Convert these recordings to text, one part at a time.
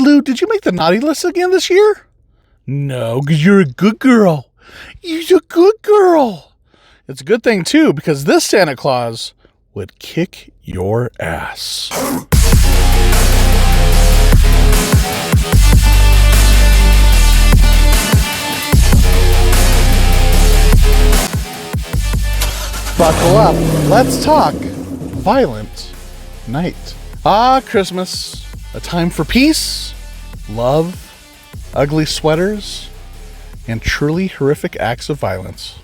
Lulu, did you make the naughty list again this year? No, because you're a good girl. You're a good girl. It's a good thing, too, because this Santa Claus would kick your ass. Buckle up. Let's talk Violent Night. Ah, Christmas. A time for peace, love, ugly sweaters, and truly horrific acts of violence.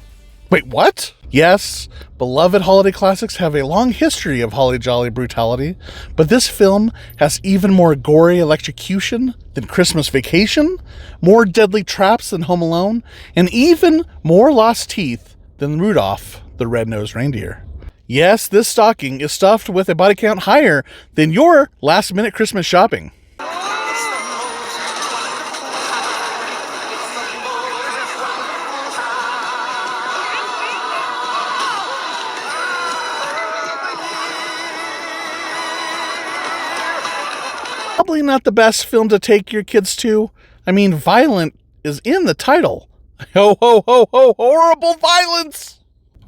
Wait, what? Yes, beloved holiday classics have a long history of holly jolly brutality, but this film has even more gory electrocution than Christmas Vacation, more deadly traps than Home Alone, and even more lost teeth than Rudolph the Red-Nosed Reindeer. Yes, this stocking is stuffed with a body count higher than your last-minute Christmas shopping. Probably not the best film to take your kids to. I mean, violent is in the title. Ho, ho, ho, ho, horrible violence!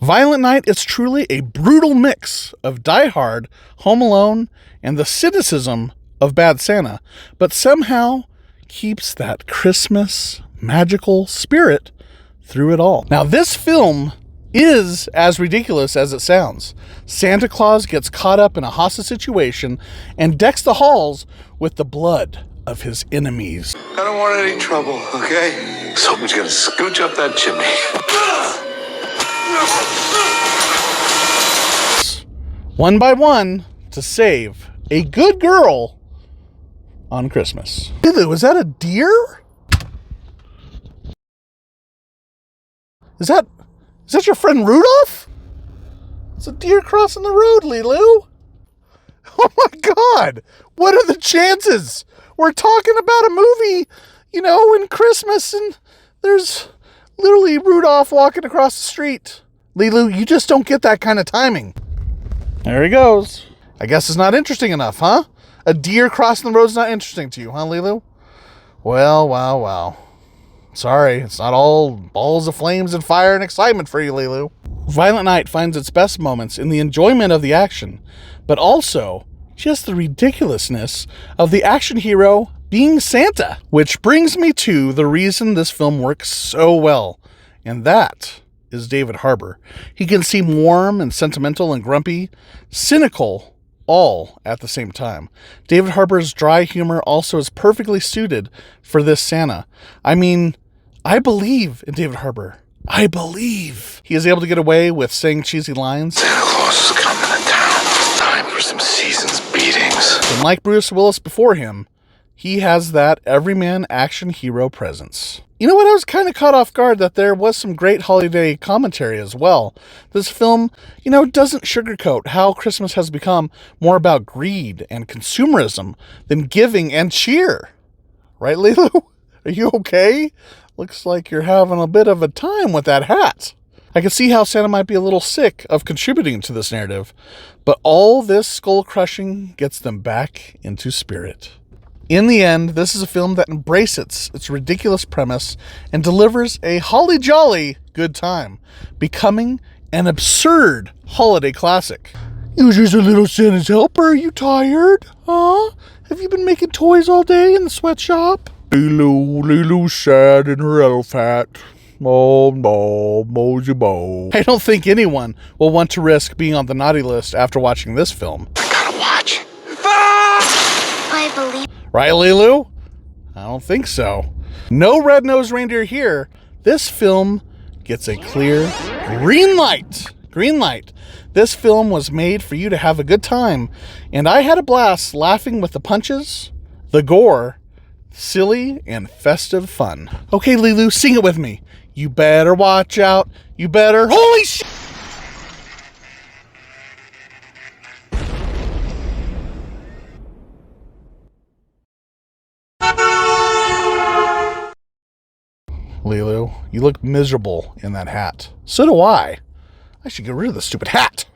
Violent Night is truly a brutal mix of Die Hard, Home Alone, and the cynicism of Bad Santa, but somehow keeps that Christmas magical spirit through it all. Now, this film is as ridiculous as it sounds. Santa Claus gets caught up in a hostage situation and decks the halls with the blood of his enemies. I don't want any trouble, okay? Someone's gonna scooch up that chimney. One by one to save a good girl on Christmas. Lulu, is that a deer? Is that your friend Rudolph? It's a deer crossing the road, Lulu. Oh my God. What are the chances? We're talking about a movie, in Christmas, and there's literally Rudolph walking across the street. Lulu, you just don't get that kind of timing. There he goes. I guess it's not interesting enough, huh? A deer crossing the road's not interesting to you, huh, Lulu? Well, wow. Sorry, it's not all balls of flames and fire and excitement for you, Lulu. Violent Night finds its best moments in the enjoyment of the action, but also just the ridiculousness of the action hero being Santa. Which brings me to the reason this film works so well, and that is David Harbour. He can seem warm and sentimental and grumpy, cynical, all at the same time. David Harbour's dry humor also is perfectly suited for this Santa. I mean, I believe in David Harbour. I believe he is able to get away with saying cheesy lines. Santa Claus is coming to town. Time for some season's beatings. And like Bruce Willis before him, he has that everyman action hero presence. You know what? I was kind of caught off guard that there was some great holiday commentary as well. This film, doesn't sugarcoat how Christmas has become more about greed and consumerism than giving and cheer. Right, Lulu? Are you okay? Looks like you're having a bit of a time with that hat. I can see how Santa might be a little sick of contributing to this narrative, but all this skull crushing gets them back into spirit. In the end, this is a film that embraces its ridiculous premise and delivers a holly jolly good time, becoming an absurd holiday classic. You're just a little Santa's helper. Are you tired? Huh? Have you been making toys all day in the sweatshop? Lilu's sad in her elf hat. Oh, no, mosey bo. I don't think anyone will want to risk being on the naughty list after watching this film. I gotta watch. I believe. Right, Lulu? I don't think so. No red-nosed reindeer here. This film gets a clear green light. Green light. This film was made for you to have a good time, and I had a blast laughing with the punches, the gore, silly and festive fun. Okay, Lulu, sing it with me. You better watch out. You better... Holy shit! Lulu, you look miserable in that hat. So do I. I should get rid of the stupid hat.